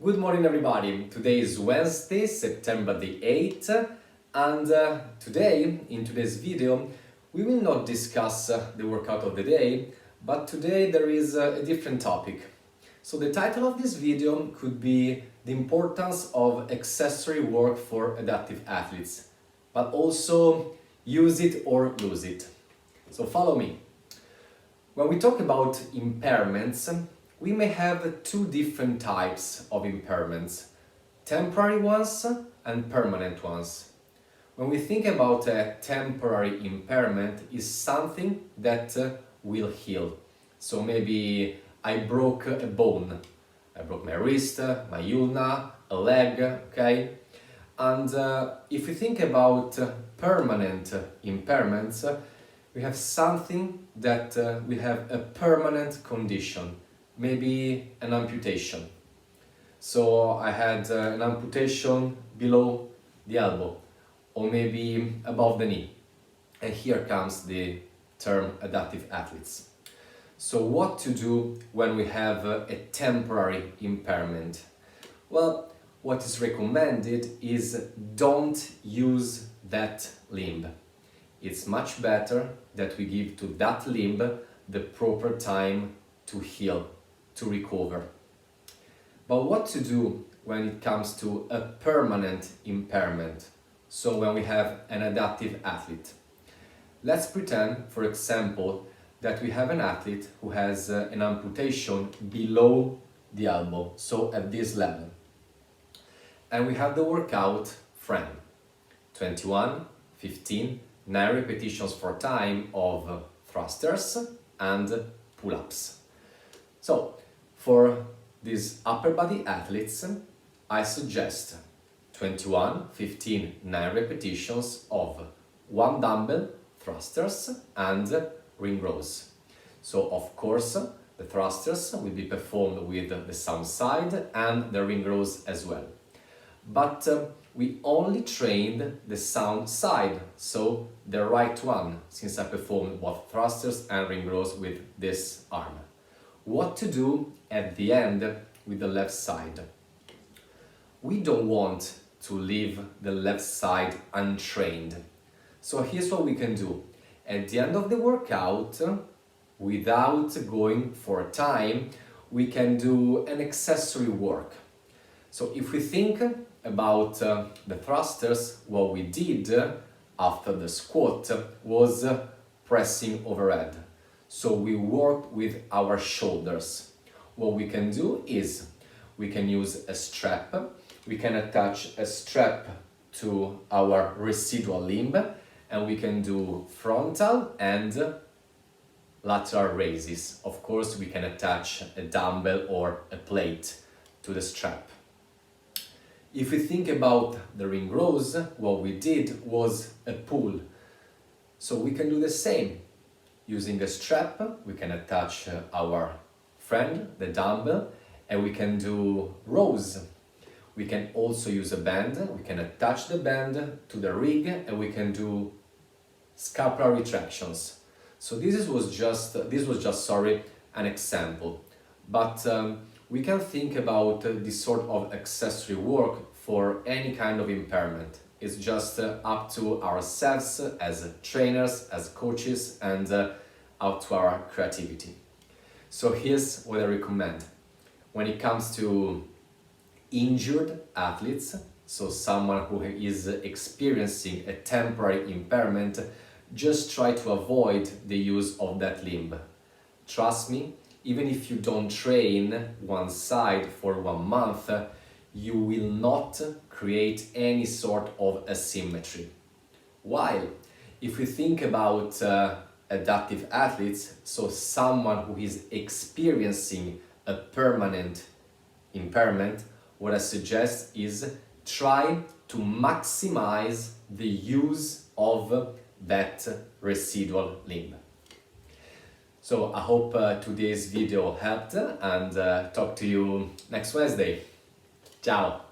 Good morning everybody. Today is Wednesday, September the 8th, and today, in today's video, we will not discuss the workout of the day, but today there is a different topic. So the title of this video could be the importance of accessory work for adaptive athletes, but also use it or lose it. So follow me. When we talk about impairments, we may have two different types of impairments, temporary ones and permanent ones. When we think about a temporary impairment, is something that will heal. So maybe I broke a bone. I broke my wrist, my ulna, a leg, okay? And if we think about permanent impairments, we have something that we have a permanent condition. Maybe an amputation. So I had an amputation below the elbow or maybe above the knee. And here comes the term adaptive athletes. So what to do when we have a temporary impairment? Well, what is recommended is don't use that limb. It's much better that we give to that limb the proper time to heal, to recover. But what to do when it comes to a permanent impairment? So when we have an adaptive athlete. Let's pretend, for example, that we have an athlete who has an amputation below the elbow, so at this level. And we have the workout frame, 21, 15, 9 repetitions for time of thrusters and pull-ups. So, for these upper body athletes, I suggest 21, 15, 9 repetitions of one dumbbell, thrusters and ring rows. So of course, the thrusters will be performed with the sound side and the ring rows as well. But we only trained the sound side, so the right one, since I performed both thrusters and ring rows with this arm. What to do at the end with the left side? We don't want to leave the left side untrained. So here's what we can do. At the end of the workout, without going for time, we can do an accessory work. So if we think about the thrusters, what we did after the squat was pressing overhead. So we work with our shoulders. What we can do is we can use a strap. We can attach a strap to our residual limb and we can do frontal and lateral raises. Of course, we can attach a dumbbell or a plate to the strap. If we think about the ring rows, what we did was a pull. So we can do the same. Using a strap, we can attach our friend, the dumbbell, and we can do rows. We can also use a band. We can attach the band to the rig and we can do scapular retractions. So this was just an example. But we can think about this sort of accessory work for any kind of impairment. It's just up to ourselves as trainers, as coaches, and up to our creativity. So here's what I recommend. When it comes to injured athletes, so someone who is experiencing a temporary impairment, just try to avoid the use of that limb. Trust me, even if you don't train one side for 1 month, you will not create any sort of asymmetry. While if we think about adaptive athletes, so someone who is experiencing a permanent impairment, what I suggest is try to maximize the use of that residual limb. So I hope today's video helped and talk to you next Wednesday. Ciao!